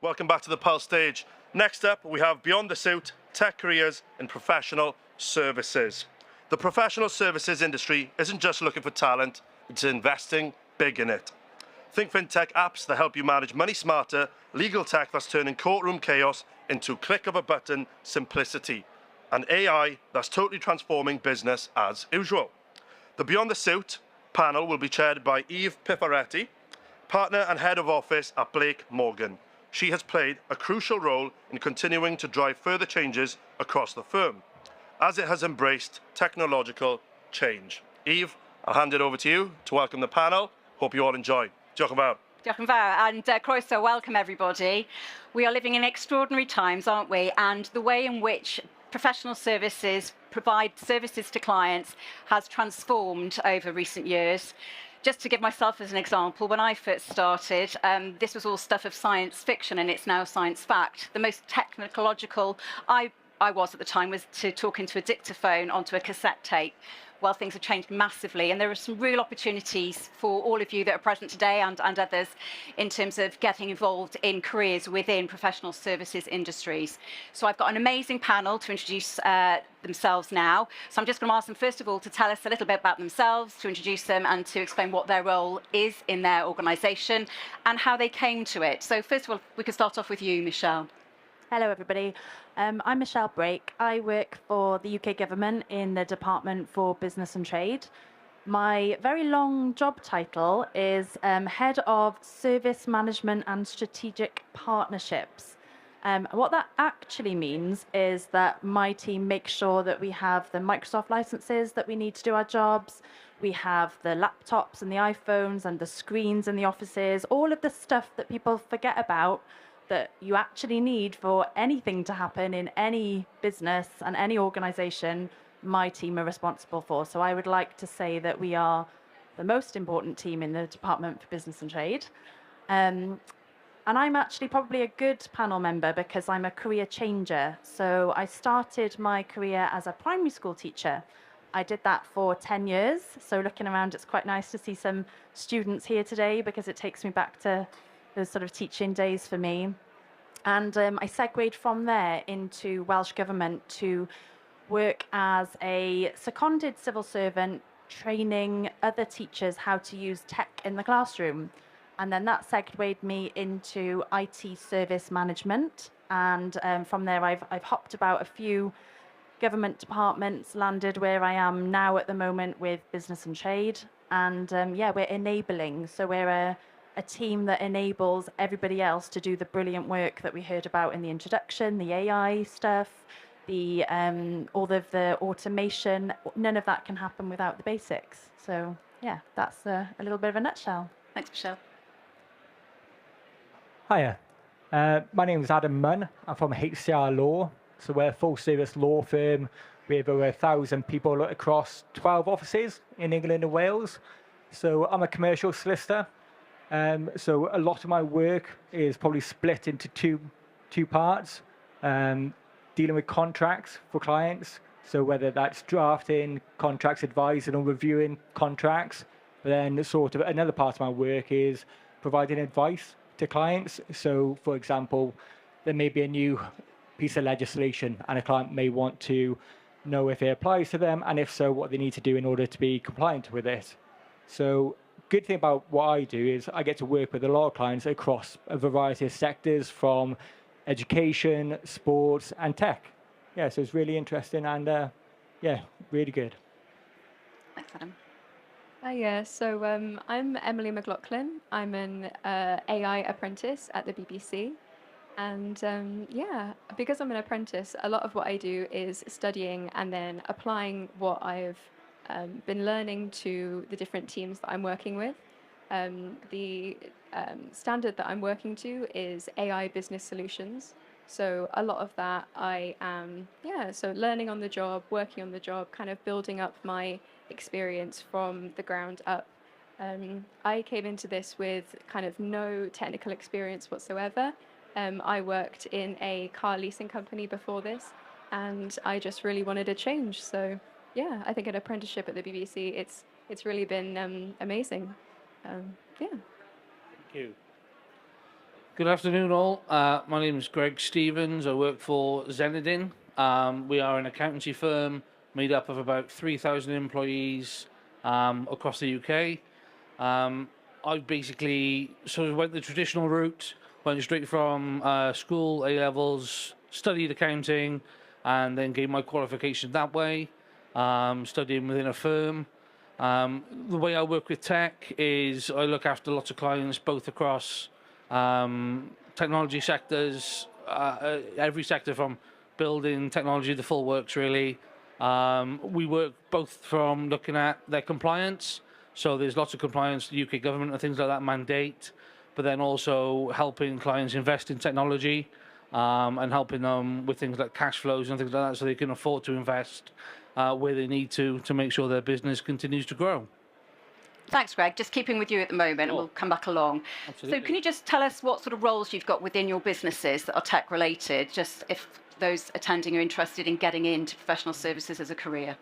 welcome back to the Pulse stage. Next up, we have Beyond the Suit, Tech Careers in Professional Services. The professional services industry isn't just looking for talent, it's investing big in it. Think fintech apps that help you manage money smarter, legal tech that's turning courtroom chaos into click of a button simplicity, and AI that's totally transforming business as usual. The Beyond the Suit panel will be chaired by Piffaretti, partner and head of office at Blake Morgan. She has played a crucial role in continuing to drive further changes across the firm, as it has embraced technological change. Eve, I'll hand it over to you to welcome the panel. Hope you all enjoy. Diolch yn fawr. Diolch yn fawr, and croeso, welcome everybody. We are living in extraordinary times, aren't we? And the way in which professional services provide services to clients has transformed over recent years. Just to give myself as an example, when I first started, this was all stuff of science fiction, and it's now science fact. The most technological I was at the time was to talk into a dictaphone onto a cassette tape. Well, things have changed massively, and there are some real opportunities for all of you that are present today and others in terms of getting involved in careers within professional services industries. So I've got an amazing panel to introduce themselves now. So I'm just going to ask them, first of all, to tell us a little bit about themselves, to introduce them and to explain what their role is in their organisation and how they came to it. So first of all, we could start off with you, Michelle. Hello, everybody. I'm Michelle Brake. I work for the UK government in the Department for Business and Trade. My very long job title is Head of Service Management and Strategic Partnerships. What that actually means is that my team makes sure that we have the Microsoft licenses that we need to do our jobs. We have the laptops and the iPhones and the screens in the offices, all of the stuff that people forget about that you actually need for anything to happen in any business and any organization, my team are responsible for. So I would like to say that we are the most important team in the Department for Business and Trade. And I'm actually probably a good panel member because I'm a career changer. So I started my career as a primary school teacher. I did that for 10 years. So looking around, it's quite nice to see some students here today because it takes me back to those sort of teaching days for me. And I segued from there into Welsh Government to work as a seconded civil servant, training other teachers how to use tech in the classroom. And then that segued me into IT service management. And from there, I've hopped about a few government departments, landed where I am now at the moment with Business and Trade. And yeah, we're enabling. So we're a team that enables everybody else to do the brilliant work that we heard about in the introduction, the AI stuff, the all of the automation. None of that can happen without the basics. So yeah, that's a little bit of a nutshell. Thanks, Michelle. Hiya, my name is Adam Munn. I'm from HCR Law. So we're a full-service law firm with over 1,000 people across 12 offices in England and Wales. So I'm a commercial solicitor. So a lot of my work is probably split into two parts, dealing with contracts for clients. So whether that's drafting contracts, advising or reviewing contracts, but then sort of another part of my work is providing advice to clients. So for example, there may be a new piece of legislation and a client may want to know if it applies to them, and if so, what they need to do in order to be compliant with it. So good thing about what I do is I get to work with a lot of clients across a variety of sectors, from education, sports, and tech. Yeah, so it's really interesting and yeah, really good. Thanks, Adam. Yeah, so I'm Emily Mcloughlin. I'm an AI apprentice at the BBC. And yeah, because I'm an apprentice, a lot of what I do is studying and then applying what I've been learning to the different teams that I'm working with. The standard that I'm working to is AI business solutions. So a lot of that I am, so learning on the job, working on the job, kind of building up my experience from the ground up. I came into this with kind of no technical experience whatsoever. I worked in a car leasing company before this, and I just really wanted a change. So yeah, I think an apprenticeship at the BBC, it's really been amazing. Yeah. Thank you. Good afternoon, all. My name is Greg Stevens. I work for Xeinadin. We are an accountancy firm made up of about 3,000 employees across the UK. I basically sort of went the traditional route, went straight from school, A-levels, studied accounting, and then gained my qualification that way, studying within a firm. The way I work with tech is I look after lots of clients, both across technology sectors, every sector from building technology, the full works really. We work both from looking at their compliance, so there's lots of compliance, the UK government and things like that mandate, but then also helping clients invest in technology and helping them with things like cash flows and things like that so they can afford to invest where they need to make sure their business continues to grow. Thanks, Greg. Just keeping with you at the moment, and we'll come back along. Absolutely. So can you just tell us what sort of roles you've got within your businesses that are tech-related, just if those attending are interested in getting into professional services as a career?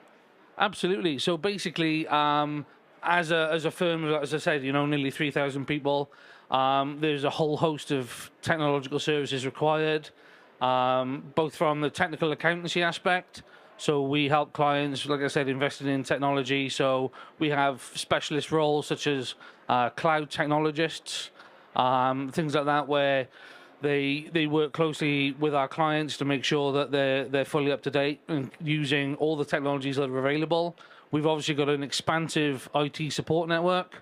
Absolutely. So basically, as a firm, as I said, nearly 3,000 people, there's a whole host of technological services required, both from the technical accountancy aspect. So we help clients, like I said, investing in technology. So we have specialist roles such as cloud technologists, things like that, where they work closely with our clients to make sure that they're fully up to date and using all the technologies that are available. We've obviously got an expansive IT support network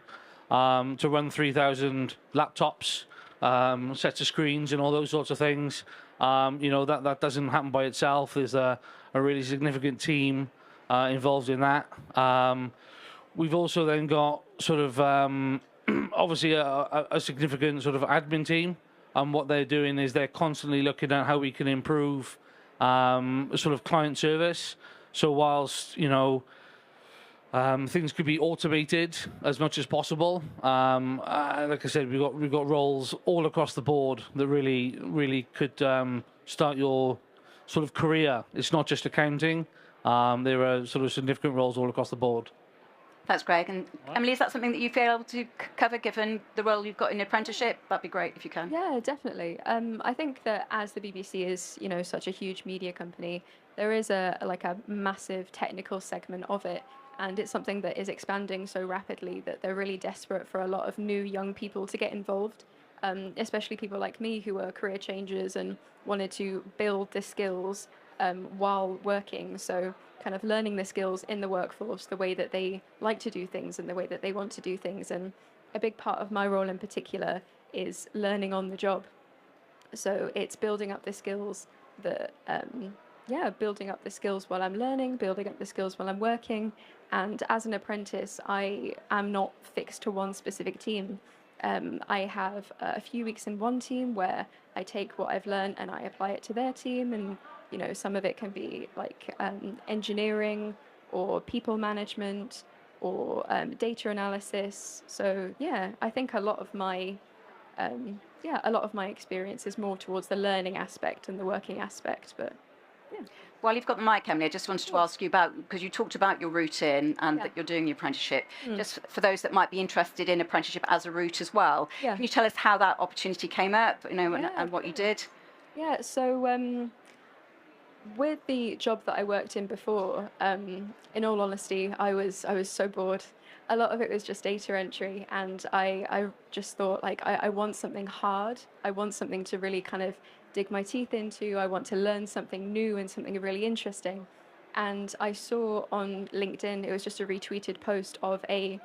to run 3,000 laptops, sets of screens, and all those sorts of things. That doesn't happen by itself. There's a really significant team involved in that. We've also then got sort of obviously a significant sort of admin team, and what they're doing is they're constantly looking at how we can improve sort of client service. So whilst things could be automated as much as possible, like I said, we've got roles all across the board that really could start your sort of career. It's not just accounting. There are sort of significant roles all across the board. Thanks, Greg. And Emily, is that something that you feel able to cover given the role you've got in apprenticeship? That'd be great if you can. Yeah, definitely. I think that as the BBC is, such a huge media company, there is a massive technical segment of it. And it's something that is expanding so rapidly that they're really desperate for a lot of new young people to get involved, especially people like me who are career changers and wanted to build the skills while working. So kind of learning the skills in the workforce, the way that they like to do things and the way that they want to do things. And a big part of my role in particular is learning on the job. So it's building up the skills that, building up the skills while I'm learning, building up the skills while I'm working. And as an apprentice, I am not fixed to one specific team. I have a few weeks in one team where I take what I've learned and I apply it to their team. And some of it can be like engineering or people management or data analysis. So I think a lot of my experience is more towards the learning aspect and the working aspect. But While you've got the mic, Emily, I just wanted to ask you about, because you talked about your route in and that you're doing your apprenticeship. Just for those that might be interested in apprenticeship as a route as well, can you tell us how that opportunity came up, and what you did? Yeah, so with the job that I worked in before, in all honesty, I was so bored. A lot of it was just data entry, and I just thought, I want something hard. I want something to really kind of dig my teeth into. I want to learn something new and something really interesting. And I saw on LinkedIn, it was just a retweeted post of a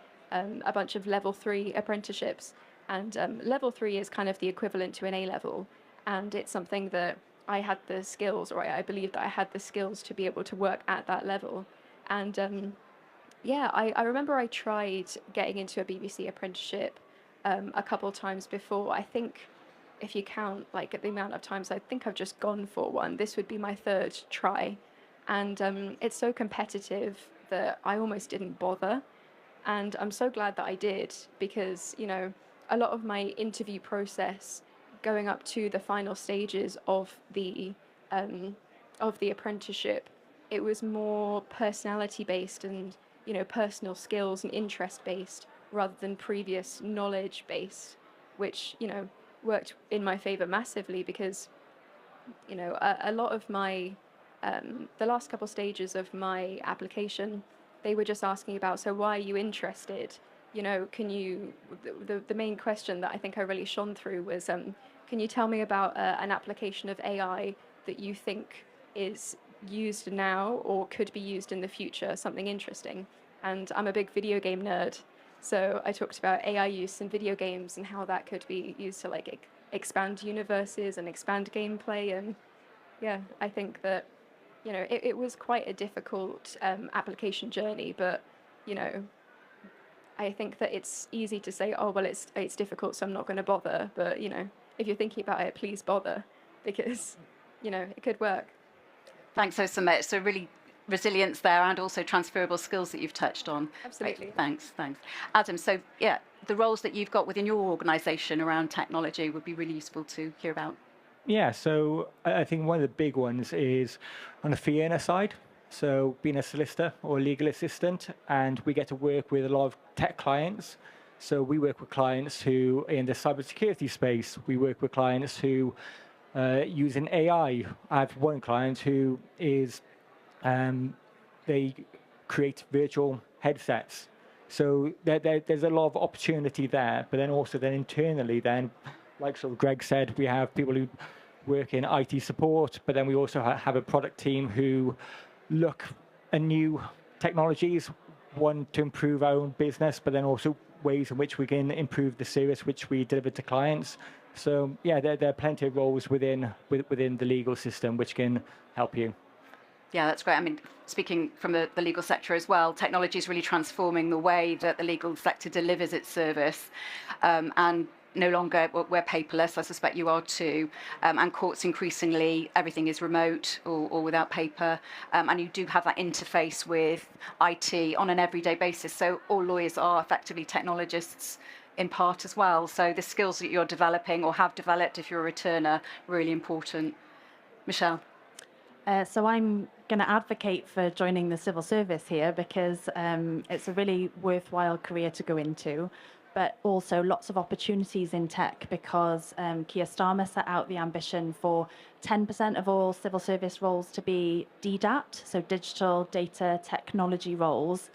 bunch of level 3 apprenticeships. And level 3 is kind of the equivalent to an A-level. And it's something that I had the skills, or I believe that I had the skills to be able to work at that level. And I remember I tried getting into a BBC apprenticeship a couple times before. I think if you count the amount of times I think I've just gone for one, this would be my third try. And it's so competitive that I almost didn't bother. And I'm so glad that I did, because, a lot of my interview process going up to the final stages of the apprenticeship, it was more personality based and, personal skills and interest based rather than previous knowledge based, which, worked in my favor massively because, you know, a lot of my, the last couple stages of my application, they were just asking about, so why are you interested? You know, can you, the main question that I think I really shone through was, can you tell me about an application of AI that you think is used now or could be used in the future, something interesting? And I'm a big video game nerd, so I talked about AI use in video games and how that could be used to like expand universes and expand gameplay. And yeah, I think that, you know, it was quite a difficult application journey, but, you know, I think that it's easy to say, oh, well, it's difficult, so I'm not going to bother. But, you know, if you're thinking about it, please bother, because, you know, it could work. Thanks so much. So really resilience there and also transferable skills that you've touched on. Absolutely. Great. Thanks. Adam, so yeah, the roles that you've got within your organisation around technology would be really useful to hear about. Yeah, so I think one of the big ones is on the fee earner side. So being a solicitor or a legal assistant, and we get to work with a lot of tech clients. So we work with clients who, in the cybersecurity space, we work with clients who using AI. I have one client who is, they create virtual headsets. So there's a lot of opportunity there, but then also then internally then, like sort of Greg said, we have people who work in IT support, but then we also have a product team who look at new technologies, one to improve our own business, but then also ways in which we can improve the service which we deliver to clients. So yeah, there are plenty of roles within the legal system which can help you. Yeah, that's great. I mean, speaking from the legal sector as well, technology is really transforming the way that the legal sector delivers its service. And no longer we're paperless, I suspect you are too. And courts increasingly, everything is remote or without paper. And you do have that interface with IT on an everyday basis. So all lawyers are effectively technologists in part as well. So the skills that you're developing or have developed if you're a returner, really important. Michelle? So I'm going to advocate for joining the civil service here because it's a really worthwhile career to go into, but also lots of opportunities in tech because Keir Starmer set out the ambition for 10% of all civil service roles to be DDAT, so digital data technology roles,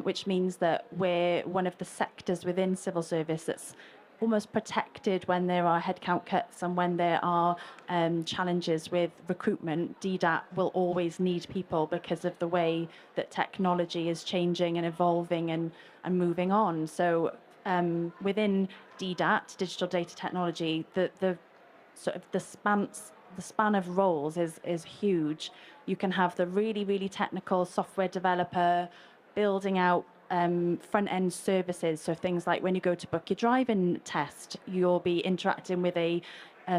which means that we're one of the sectors within civil service that's almost protected when there are headcount cuts and when there are challenges with recruitment. DDAT will always need people because of the way that technology is changing and evolving and moving on. So within DDAT, digital data technology, the sort of the span of roles is huge. You can have the really technical software developer building out front-end services, so things like when you go to book your driving test, you'll be interacting with a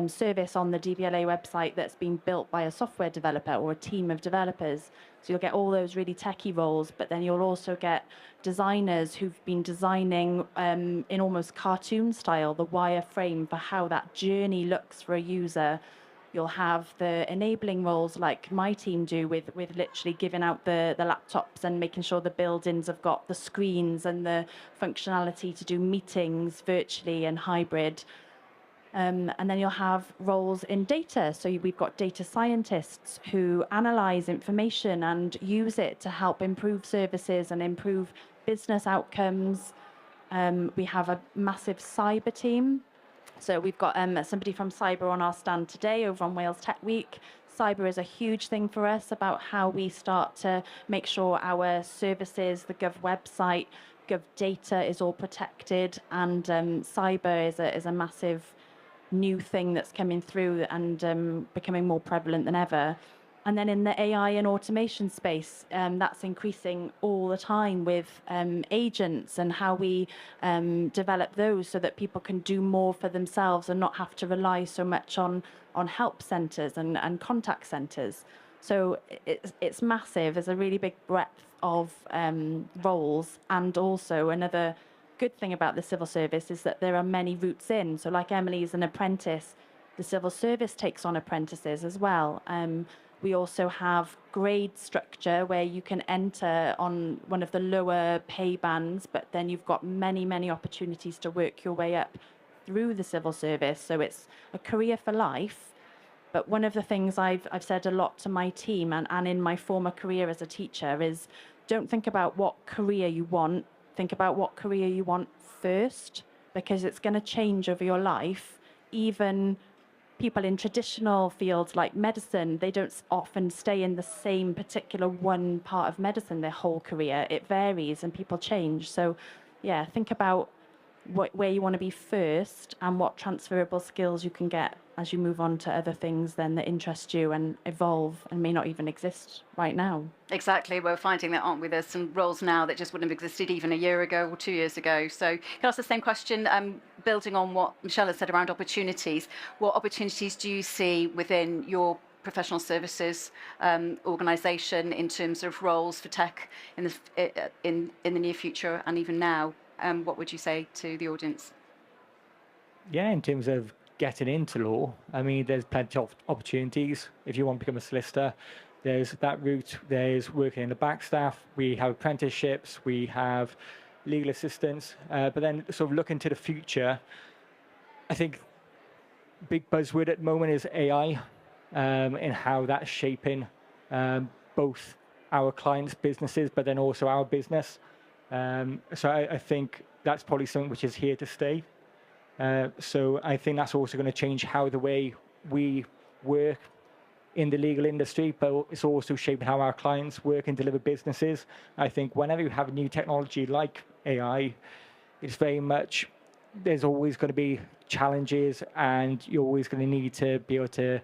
service on the DVLA website that's been built by a software developer or a team of developers. So you'll get all those really techie roles, but then you'll also get designers who've been designing in almost cartoon style the wireframe for how that journey looks for a user. You'll have the enabling roles like my team do with literally giving out the laptops and making sure the buildings have got the screens and the functionality to do meetings virtually and hybrid. And then you'll have roles in data. So we've got data scientists who analyze information and use it to help improve services and improve business outcomes. We have a massive cyber team. So we've got somebody from cyber on our stand today over on Wales Tech Week. Cyber is a huge thing for us about how we start to make sure our services, the Gov website, Gov data is all protected, and cyber is a massive new thing that's coming through and becoming more prevalent than ever. And then in the AI and automation space, that's increasing all the time with agents and how we develop those so that people can do more for themselves and not have to rely so much on help centres and contact centres. So it's massive. There's a really big breadth of roles. And also another good thing about the civil service is that there are many routes in. So like Emily is an apprentice, the civil service takes on apprentices as well. We also have grade structure where you can enter on one of the lower pay bands, but then you've got many opportunities to work your way up through the civil service. So it's a career for life. But one of the things I've said a lot to my team and in my former career as a teacher is don't think about what career you want. Think about what career you want first, because it's going to change over your life. Even people in traditional fields like medicine, they don't often stay in the same particular one part of medicine their whole career. It varies and people change. So, yeah, think about where you want to be first and what transferable skills you can get as you move on to other things then that interest you and evolve and may not even exist right now. Exactly. We're finding that, aren't we? There's some roles now that just wouldn't have existed even a year ago or 2 years ago. So can I ask the same question, building on what Michelle has said around opportunities? What opportunities do you see within your professional services organisation in terms of roles for tech in the near future and even now? What would you say to the audience? Yeah, in terms of getting into law, I mean, there's plenty of opportunities. If you want to become a solicitor, there's that route. There's working in the back staff. We have apprenticeships. We have legal assistants. But then sort of looking to the future, I think big buzzword at the moment is AI and how that's shaping both our clients' businesses, but then also our business. So I think that's probably something which is here to stay. So I think that's also going to change how the way we work in the legal industry, but it's also shaping how our clients work and deliver businesses. I think whenever you have a new technology like AI, it's very much, there's always going to be challenges and you're always going to need to be able to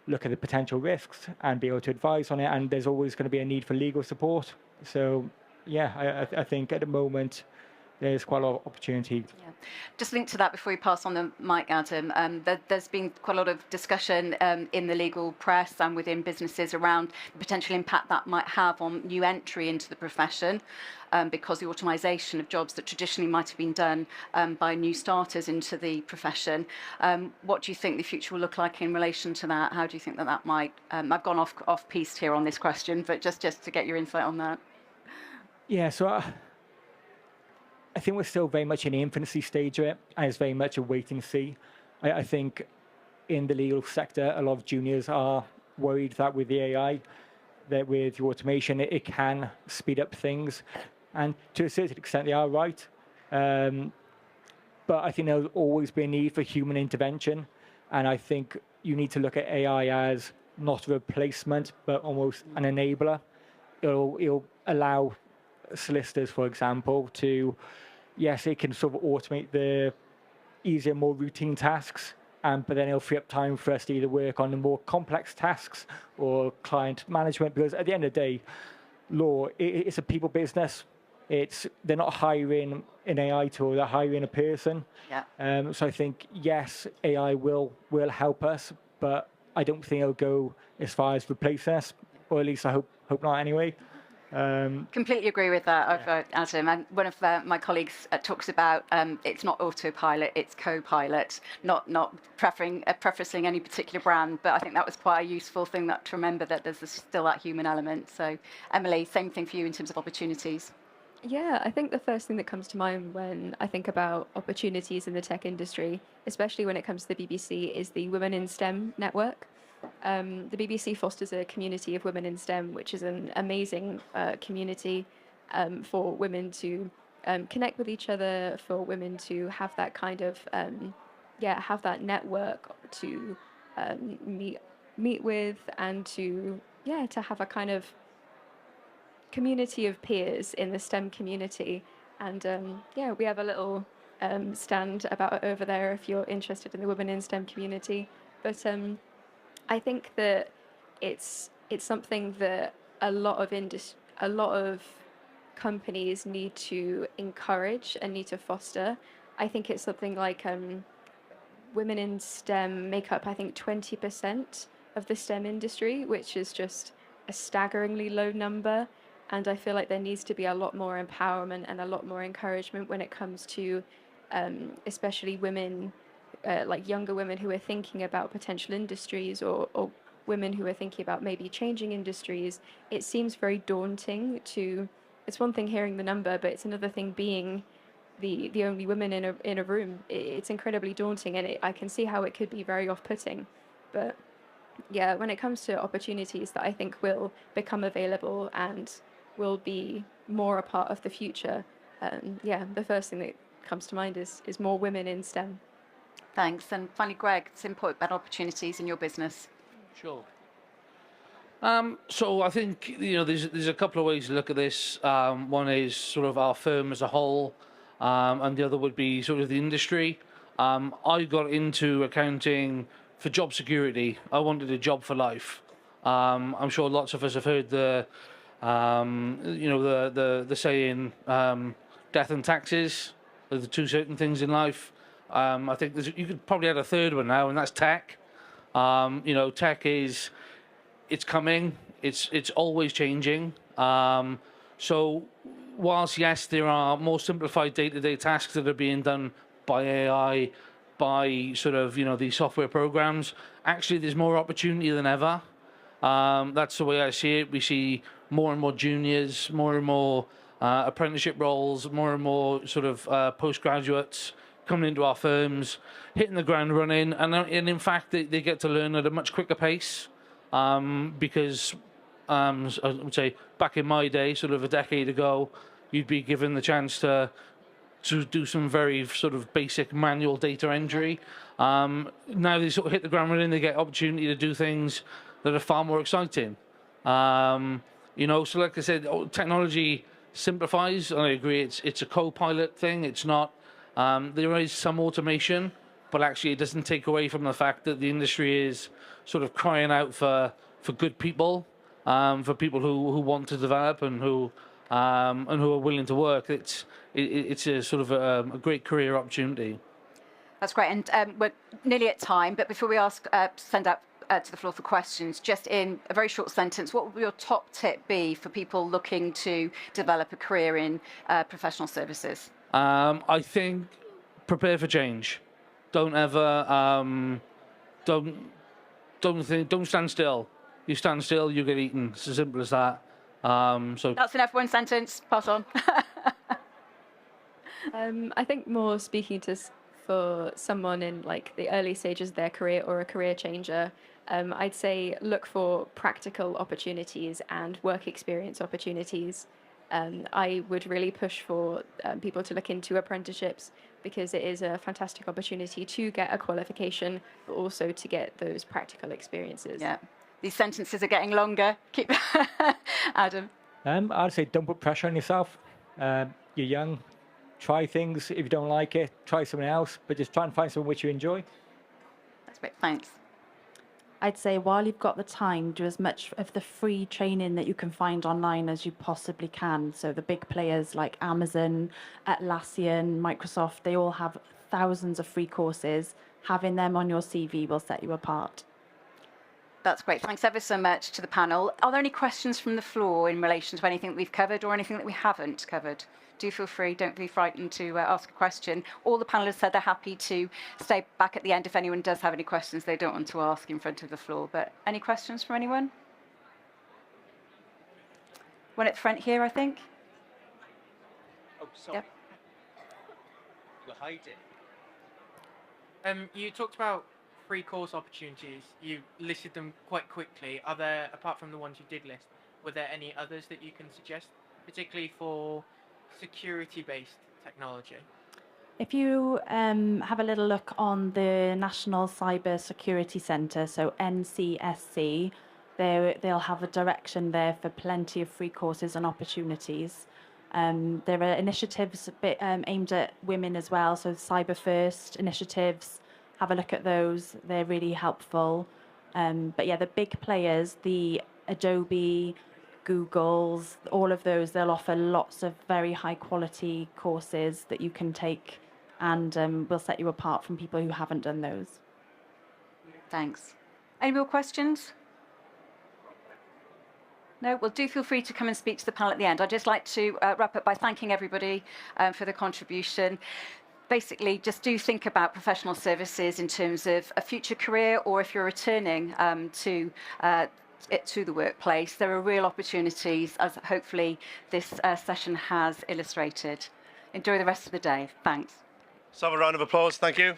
look at the potential risks and be able to advise on it. And there's always going to be a need for legal support. So yeah, I think at the moment, there's quite a lot of opportunity. Yeah. Just linked to that before we pass on the mic, Adam, there's been quite a lot of discussion in the legal press and within businesses around the potential impact that might have on new entry into the profession because the automisation of jobs that traditionally might have been done by new starters into the profession. What do you think the future will look like in relation to that? How do you think that might... I've gone off-piste here on this question, but just to get your insight on that. Yeah, so I think we're still very much in the infancy stage of it, and it's very much a wait and see. I think in the legal sector, a lot of juniors are worried that with the AI, that with the automation, it can speed up things. And to a certain extent, they are right. But I think there'll always be a need for human intervention. And I think you need to look at AI as not a replacement, but almost an enabler. It'll allow solicitors, for example, to, yes, it can sort of automate the easier, more routine tasks, but then it'll free up time for us to either work on the more complex tasks or client management, because at the end of the day, law, it's a people business. They're not hiring an AI tool, they're hiring a person. Yeah. So I think, yes, AI will help us, but I don't think it'll go as far as replacing us, or at least I hope not anyway. Completely agree with that, Adam. And one of my colleagues talks about it's not autopilot, it's co-pilot, not prefacing any particular brand, but I think that was quite a useful thing to remember, that there's still that human element. So, Emily, same thing for you in terms of opportunities. Yeah, I think the first thing that comes to mind when I think about opportunities in the tech industry, especially when it comes to the BBC, is the Women in STEM network. The BBC fosters a community of women in STEM, which is an amazing community for women to connect with each other, for women to have that kind of, have that network to meet with, and to have a kind of community of peers in the STEM community. And we have a little stand about it over there if you're interested in the Women in STEM community. But I think that it's something that a lot of companies need to encourage and need to foster. I think it's something like women in STEM make up, I think, 20% of the STEM industry, which is just a staggeringly low number. And I feel like there needs to be a lot more empowerment and a lot more encouragement when it comes to especially women, like younger women who are thinking about potential industries, or women who are thinking about maybe changing industries. It seems very daunting it's one thing hearing the number, but it's another thing being the only women in a room. It's incredibly daunting, and I can see how it could be very off-putting. But yeah, when it comes to opportunities that I think will become available and will be more a part of the future, yeah, the first thing that comes to mind is more women in STEM. Thanks. And finally, Greg, some input about opportunities in your business. Sure. So I think there's a couple of ways to look at this. One is sort of our firm as a whole, and the other would be sort of the industry. I got into accounting for job security. I wanted a job for life. I'm sure lots of us have heard the saying, death and taxes are the two certain things in life. I think you could probably add a third one now, and that's tech. Tech it's coming. It's always changing. So whilst yes, there are more simplified day-to-day tasks that are being done by AI, by sort of these software programs, actually there's more opportunity than ever. That's the way I see it. We see more and more juniors, more and more apprenticeship roles, more and more sort of postgraduates coming into our firms, hitting the ground running, and in fact they get to learn at a much quicker pace. Because I would say back in my day, sort of a decade ago, you'd be given the chance to do some very sort of basic manual data entry. Now they sort of hit the ground running, they get opportunity to do things that are far more exciting. So like I said, technology simplifies, and I agree, it's a co-pilot thing. It's not, there is some automation, but actually it doesn't take away from the fact that the industry is sort of crying out for good people, for people who want to develop and who are willing to work. It's a sort of a great career opportunity. That's great, and we're nearly at time. But before we send out to the floor for questions, just in a very short sentence, what would your top tip be for people looking to develop a career in professional services? I think prepare for change. Don't ever don't stand still. You stand still, you get eaten. It's as simple as that. So that's enough. One sentence. Pass on. I think more speaking for someone in like the early stages of their career or a career changer, I'd say look for practical opportunities and work experience opportunities. I would really push for people to look into apprenticeships, because it is a fantastic opportunity to get a qualification, but also to get those practical experiences. Yeah, these sentences are getting longer. Keep Adam. I'd say don't put pressure on yourself. You're young. Try things. If you don't like it, try something else, but just try and find something which you enjoy. That's great. Thanks. I'd say while you've got the time, do as much of the free training that you can find online as you possibly can. So the big players like Amazon, Atlassian, Microsoft, they all have thousands of free courses. Having them on your CV will set you apart. That's great. Thanks ever so much to the panel. Are there any questions from the floor in relation to anything that we've covered or anything that we haven't covered? Do feel free, don't be frightened to ask a question. All the panelists said they're happy to stay back at the end if anyone does have any questions they don't want to ask in front of the floor. But any questions from anyone? One at the front here, I think. Oh, sorry. Yep. You're hiding. You talked about free course opportunities. You listed them quite quickly. Are there, apart from the ones you did list, were there any others that you can suggest, particularly for security-based technology? If you have a little look on the National Cyber Security Centre, so NCSC, they'll have a direction there for plenty of free courses and opportunities. There are initiatives aimed at women as well, so Cyber First initiatives, have a look at those, they're really helpful. But yeah, the big players, the Adobe, Google's, all of those, they'll offer lots of very high quality courses that you can take, and will set you apart from people who haven't done those. Thanks. Any more questions? No? Well, do feel free to come and speak to the panel at the end. I'd just like to wrap up by thanking everybody for the contribution. Basically, just do think about professional services in terms of a future career, or if you're returning to the workplace, there are real opportunities, as hopefully this session has illustrated. Enjoy the rest of the day. Thanks. Let's have a round of applause. Thank you.